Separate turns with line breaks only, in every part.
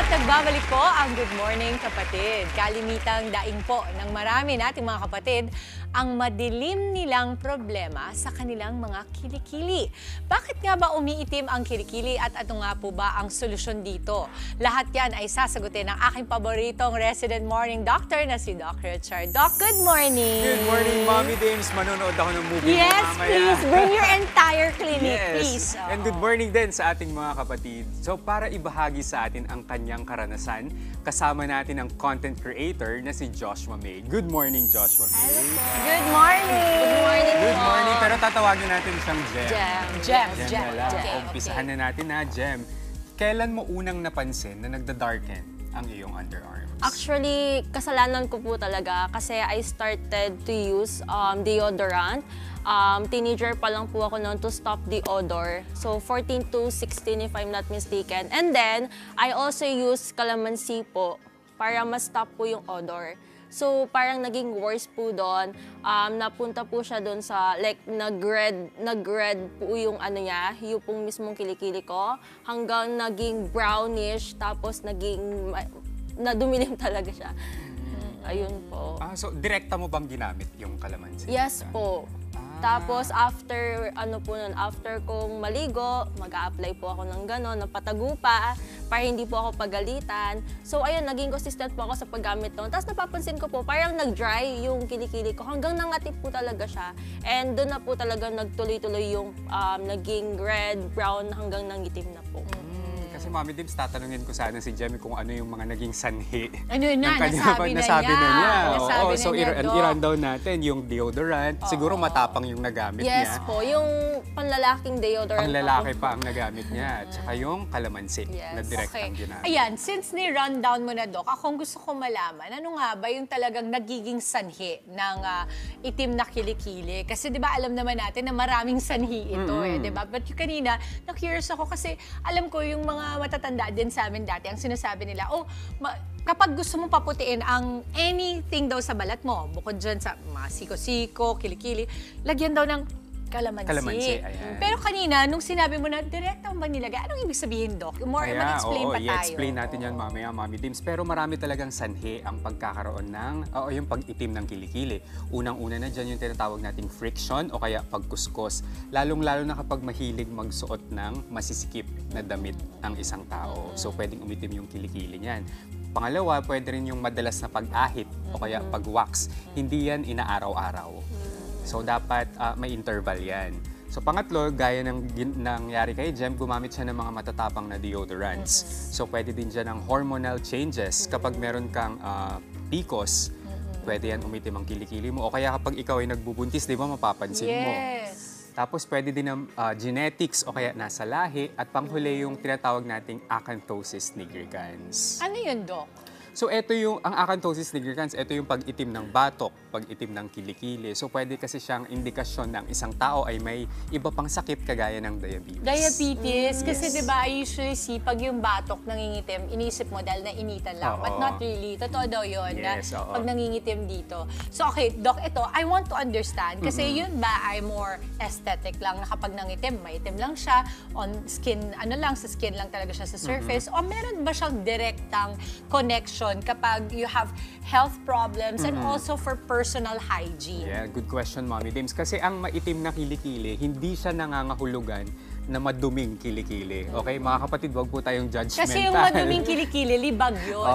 Nagbabalik po ang Good Morning Kapatid. Kalimitang daing po ng marami nating mga kapatid ang madilim nilang problema sa kanilang mga kilikili. Bakit nga ba umiitim ang kilikili at ano nga po ba ang solusyon dito? Lahat yan ay sasagutin ng aking paboritong resident morning doctor na si Dr. Char. Doc, good morning!
Good morning, Mommy Dames. Manonood ako ng movie
Yes,
mamaya.
please. Bring your entire clinic,
Yes.
please.
And good morning din sa ating mga kapatid. So para ibahagi sa atin ang kanyang karanasan, kasama natin ang content creator na si Joshua May. Good morning, Joshua May.
Good morning! Good morning
Good morning. Pero tatawagin natin siyang Jem.
Jem.
Jem na lang.
Okay,
Umpisahan na natin na, Jem. Kailan mo unang napansin na nagda-darken ang iyong underarms?
Actually, kasalanan ko po talaga kasi I started to use deodorant. Teenager pa lang po ako noon to stop the odor. So, 14 to 16 if I'm not mistaken. And then, I also use calamansi po para ma-stop po yung odor. So, parang naging worse po doon. Napunta po siya doon sa, like, nag-red po yung ano niya, yung pong mismong kilikili ko. Hanggang naging brownish, tapos naging, nadumilim talaga siya. Ayun po.
So, direkta mo bang ginamit yung kalamansi?
Yes po. Tapos after after kong maligo, mag-a-apply po ako ng gano'n, ng patagupa para hindi po ako pagalitan. So ayun, naging consistent po ako sa paggamit noon. Tapos napapansin ko po, parang nag-dry yung kilikili ko hanggang nangatip po talaga siya. And doon na po talaga nagtuloy-tuloy yung naging red, brown hanggang nangitim na po.
Kasi Mami Dims, tatanungin ko sana si Jemmy kung ano yung mga naging sanhi.
Ano na, nasabi na
na niya.
Nasabi
So,
na niya,
i-rundown natin yung deodorant. Siguro matapang yung nagamit niya.
Yes po, yung panlalaking deodorant.
Panglalaki pa ang nagamit niya. At saka yung kalamansi na direct ang ginamit.
Ayan, since ni-rundown mo na, Doc, akong gusto ko malaman, ano nga ba yung talagang nagiging sanhi ng itim na kilikili? Kasi di ba alam naman natin na maraming sanhi ito di ba? But yung kanina, na-curious ako kasi alam ko yung mga matatanda din sa amin dati, ang sinasabi nila, kapag gusto mong paputiin ang anything daw sa balat mo, bukod dyan sa mga siko-siko, kilikili, lagyan daw ng kalamansi.
Ayan.
Pero kanina, nung sinabi mo na, direkta mo ba nilagay? Anong ibig sabihin, Doc? More, mag-explain pa tayo.
I-explain natin yan mamaya, Mami Dims. Pero marami talagang sanhi ang pagkakaroon ng, yung pag-itim ng kilikili. Unang-una na dyan yung tinatawag nating friction o kaya pagkuskus. Lalong-lalo na kapag mahilig magsuot ng masisikip na damit ang isang tao. So, pwedeng umitim yung kilikili niyan. Pangalawa, pwede rin yung madalas na pag-ahit o kaya pag-wax. Hindi yan inaaraw-araw. So, dapat may interval yan. So, pangatlo, gaya ng nangyari kay Jem, gumamit siya ng mga matatapang na deodorants. So, pwede din dyan ng hormonal changes. Kapag meron kang PCOS, pwede yan umitim ang kilikili mo. O kaya kapag ikaw ay nagbubuntis, di ba, mapapansin mo. Tapos, pwede din ng genetics o kaya nasa lahi. At panghuli yung tinatawag nating acanthosis nigricans.
Ano yun, Doc?
So, ito yung, ang acanthosis nigricans, ito yung pag-itim ng batok, pag-itim ng kilikili. So, pwede kasi siyang indikasyon ng isang tao ay may iba pang sakit kagaya ng diabetes.
Diabetes? Kasi diba, I usually see, pag yung batok nangingitim, iniisip mo dahil nainitan lang. But not really. Totoo daw yun na pag nangingitim dito. So, okay, Doc, ito, I want to understand. Kasi yun ba ay more aesthetic lang na kapag nangitim, maitim lang siya, on skin, sa skin lang talaga siya sa surface, o meron ba siyang direktang connection kapag you have health problems and also for personal hygiene?
Yeah, good question, Mommy Dims. Kasi ang maitim na kilikili, hindi siya nangangahulugan na maduming kilikili. Okay, mga kapatid, wag po tayong judgmental.
Kasi yung maduming kilikili, libag yun.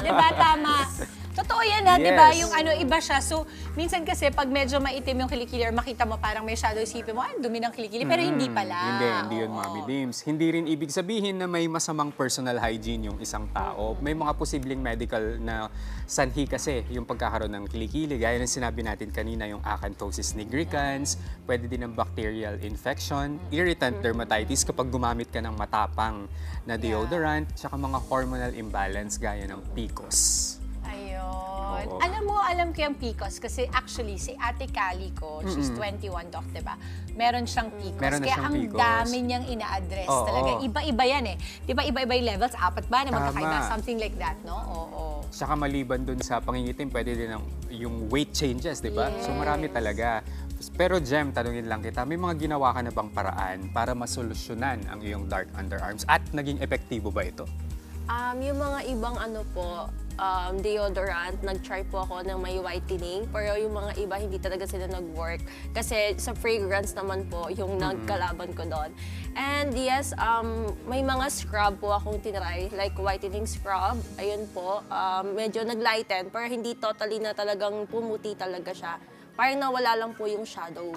Diba, tama? Totoo yan diba? Yung iba siya. So, minsan kasi pag medyo maitim yung kilikili or makita mo parang may shadow, isipin mo, dumi ng kilikili. Pero hindi pala.
Hindi yun, Mommy Dims. Hindi rin ibig sabihin na may masamang personal hygiene yung isang tao. May mga posibleng medical na sanhi kasi yung pagkakaroon ng kilikili. Gaya ng sinabi natin kanina, yung acanthosis nigricans, pwede din ng bacterial infection, irritant dermatitis kapag gumamit ka ng matapang na deodorant, tsaka mga hormonal imbalance gaya ng PCOS.
Ayun. Alam ko yung PCOS kasi actually si Ate Cali ko, she's 21, Doc, diba? Meron siyang PCOS.
Meron na
Kaya
siyang
ang
PCOS.
dami niyang ina-address talaga. Iba-iba yan Diba iba-iba yung levels? 4 ba na magkakaiba? Something like that, no? Oo.
Saka maliban dun sa pangingitim, pwede din yung weight changes, diba? So marami talaga. Pero Jem, tanungin lang kita, may mga ginawa ka na bang paraan para masolusyonan ang iyong dark underarms at naging epektibo ba ito?
Yung mga ibang ano po, deodorant, nag-try po ako ng may whitening, pero yung mga iba hindi talaga sila nag-work kasi sa fragrance naman po yung nagkalaban ko doon. And yes, may mga scrub po akong tinry, like whitening scrub, ayun po, medyo nag-lighten, pero hindi totally na talagang pumuti talaga siya. Parang nawala lang po yung shadow.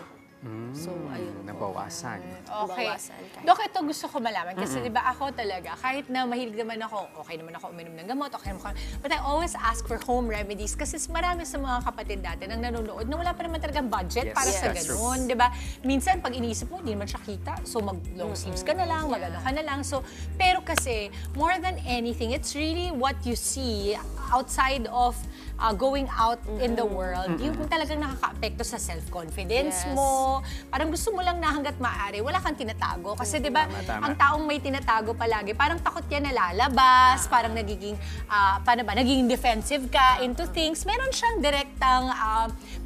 So, ayun po.
Nabawasan.
Okay.
Nabawasan kahit.
Dok, ito gusto ko malaman. Kasi di ba ako talaga, kahit na mahilig naman ako, okay naman ako uminom ng gamot, okay naman ako, but I always ask for home remedies kasi marami sa mga kapatid natin ang nanonood na wala pa naman talagang budget
Yes,
para sa
that's
ganun. Di ba? Minsan, pag iniisip mo, hindi naman siya kita. So, mag-long sleeves ka na lang, mag-ano ka na lang. So, pero kasi, more than anything, it's really what you see outside of going out in the world, yung talagang nakaka-apekto sa self-confidence
Yes.
mo. Parang gusto mo lang na hanggat maaari, wala kang tinatago. Kasi di ba,
Tama.
ang taong may tinatago palagi, parang takot yan na lalabas, parang nagiging, paano ba, nagiging defensive ka into things. Meron siyang direktang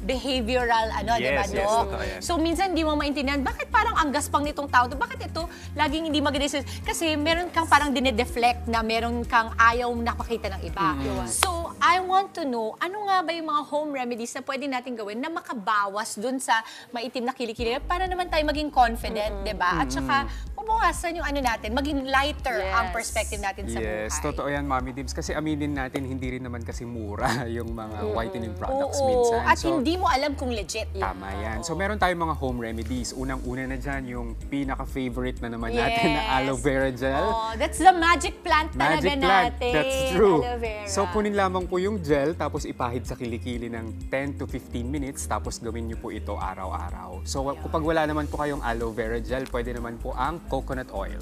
behavioral, di ba,
Yes,
Dok?
totoo yan.
So, minsan di mo maintindihan, bakit parang ang gaspang nitong tao to? Bakit ito laging hindi maganda? Kasi meron kang parang dinedeflect na meron kang ayaw nakakita ng iba. So, I want to know, ano nga ba yung mga home remedies na pwede natin gawin na makabawas dun sa maitim na kilikili para naman tayo maging confident, di ba? At saka, mabawasan yung ano natin, maging lighter ang
Yes.
perspective natin sa buhay.
Yes, totoo yan, Mami Dims. Kasi aminin natin, hindi rin naman kasi mura yung mga whitening products
Oo,
minsan.
at
So,
hindi mo alam kung legit.
tama yan. So, meron tayong mga home remedies. Unang-una na dyan, yung pinaka-favorite na naman natin na
Yes.
aloe vera gel.
Oh, that's the magic plant talaga
Magic plant,
natin.
that's true.
Aloe vera.
So, kunin lamang po yung gel, tapos ipahid sa kilikili ng 10 to 15 minutes, tapos gawin niyo po ito araw-araw. So, kapag wala naman po kayong aloe vera gel, pwede naman po ang coconut oil.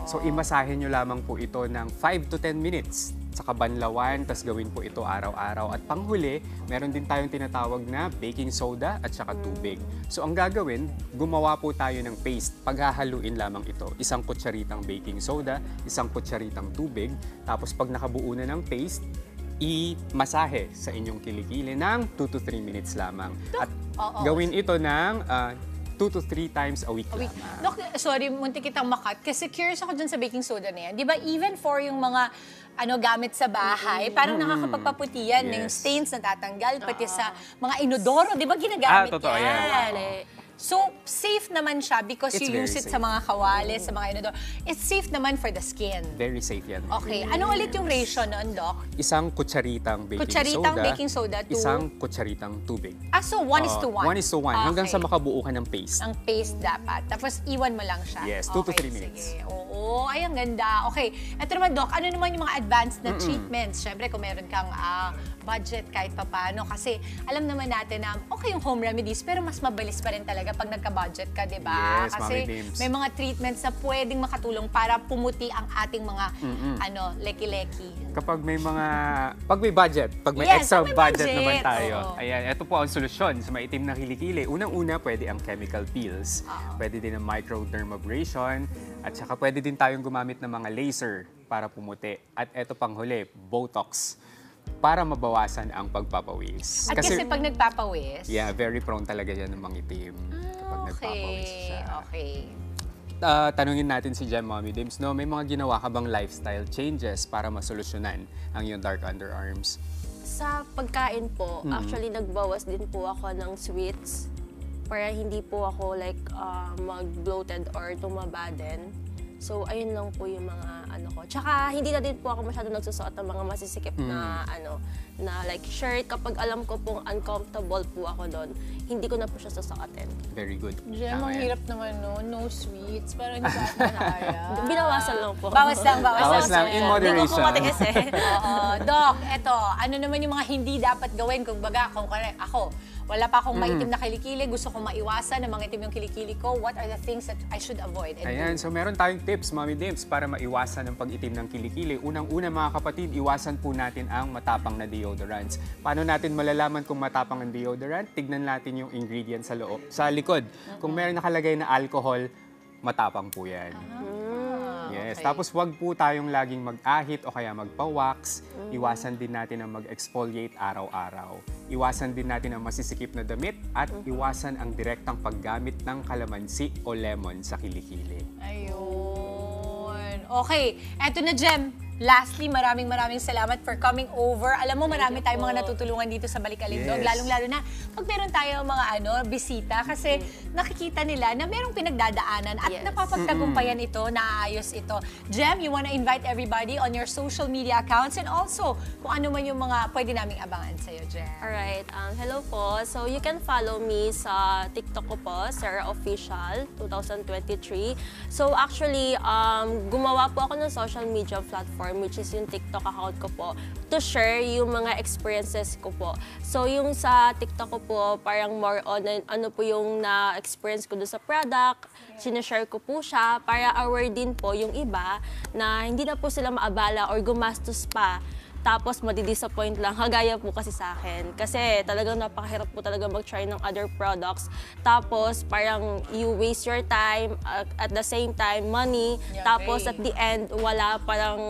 So, imasahin nyo lamang po ito ng 5 to 10 minutes sa kabanlawan, tapos gawin po ito araw-araw. At panghuli, meron din tayong tinatawag na baking soda at saka tubig. So, ang gagawin, gumawa po tayo ng paste. Paghahaluin lamang ito. Isang kutsaritang baking soda, isang kutsaritang tubig, tapos pag nakabuo na ng paste, i-masahe sa inyong kilikili ng 2 to 3 minutes lamang. At gawin ito ng 2 to 3 times a week
Wait,
lamang.
Dok, sorry, muntik kitang makat. Kasi curious ako dun sa baking soda na yan. Di ba, even for yung mga gamit sa bahay, parang nakakapagpaputi yan, yung
Yes.
stains na tatanggal, pati sa mga inodoro, di ba ginagamit
totoo
yan?
yan.
So, safe naman siya because
It's
you use
very
it sa
safe.
mga kawali, sa mga inodoro. It's safe naman for the skin.
Very safe yan.
Okay, ano ulit yung ratio noon, Doc?
Isang kutsaritang baking
Kutsaritang
soda.
baking soda to-
Isang kutsaritang tubig.
So 1:1.
1:1. Hanggang sa makabuo ka ng paste.
Ang paste dapat. Tapos iwan mo lang siya.
Yes, 2 to 3 minutes.
Sige. Oo, ay ang ganda. Okay, ito naman, Doc, ano naman yung mga advanced na treatments? Siyempre, kung meron kang budget kahit papano. Kasi alam naman natin na okay yung home remedies, pero mas mabilis pa rin talaga pag nagka-budget ka, di ba?
Yes,
Kasi
Mami Dims.
may mga treatments na pwedeng makatulong para pumuti ang ating mga leki-leki.
Pag may budget, pag may
Yes,
extra
pag may
budget
budget,
naman tayo.
oo.
Ayan, ito po ang solusyon sa maitim na kilikili. Unang-una, pwede ang chemical peels. Pwede din ang microdermabrasion. At saka pwede din tayong gumamit ng mga laser para pumuti. At ito pang huli, Botox, para mabawasan ang pagpapawis.
At kasi pag nagpapawis,
yeah, very prone talaga yan ng mangitim kapag nagpapawis siya.
Okay.
Tanungin natin si Jem, Mommy Dims, no? May mga ginawa ka bang lifestyle changes para masolusyonan ang iyong dark underarms?
Sa pagkain po, actually nagbawas din po ako ng sweets para hindi po ako like mag-bloated or tumaba din. So, ayun lang po yung mga ano ko. Tsaka, hindi na din po ako masyado nagsusuot ng mga masisikip na na like shirt. Kapag alam ko pong uncomfortable po ako doon, hindi ko na po siya susuotin.
Very good.
Jem,
Tama
ang
yan.
hirap naman no sweets. Parang hindi ka kaya.
Binawasan lang po.
Bawas lang.
Bawas lang, in moderation.
Hindi ko po matigas eh.
Oo. Doc, eto, ano naman yung mga hindi dapat gawin kung baga, kung ako, wala pa akong maitim na kilikili, gusto kong maiwasan na mangitim yung kilikili ko, what are the things that I should avoid? And
Ayan, so meron tayong tips, Mommy Dims, para maiwasan ang pag-itim ng kilikili. Unang-una, mga kapatid, iwasan po natin ang matapang na deodorants. Paano natin malalaman kung matapang ang deodorant? Tignan natin yung ingredients sa likod. Kung meron nakalagay na alcohol, matapang po yan. Yes,
okay.
tapos wag po tayong laging mag-ahit o kaya magpa-wax. Iwasan din natin ang mag-exfoliate araw-araw. Iwasan din natin ang masisikip na damit at iwasan ang direktang paggamit ng kalamansi o lemon sa kilikili.
Ayun. Okay, eto na, Jem. Lastly, maraming salamat for coming over. Alam mo, marami tayong mga natutulungan dito sa Balikalindog, lalong-lalo na pag meron tayong mga bisita kasi nakikita nila na merong pinagdadaanan at napapagtagumpayan ito, naayos ito. Jem, you wanna invite everybody on your social media accounts and also kung ano man yung mga pwede naming abangan sa'yo, Jem.
Alright, hello po. So you can follow me sa TikTok ko po, Sarah Official 2023. So actually, gumawa po ako ng social media platform which is yung TikTok account ko po to share yung mga experiences ko po. So yung sa TikTok ko po, parang more on ano po yung na-experience ko doon sa product, sinashare ko po siya para aware din po yung iba na hindi na po sila maabala or gumastos pa. Tapos madi-disappoint lang, kagaya po kasi sa akin. Kasi talagang napakahirap po talaga mag-try ng other products. Tapos parang you waste your time, at the same time, money. Tapos at the end, wala parang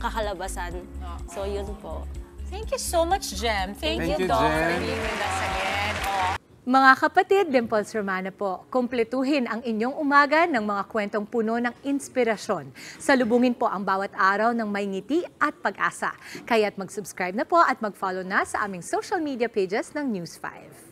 kakalabasan. So yun po.
Thank you so much, Jem. Thank you, Doc, for being with us again.
Mga kapatid, Dimples Romana po, kumpletuhin ang inyong umaga ng mga kwentong puno ng inspirasyon. Salubungin po ang bawat araw ng may ngiti at pag-asa. Kaya't mag-subscribe na po at mag-follow na sa aming social media pages ng News 5.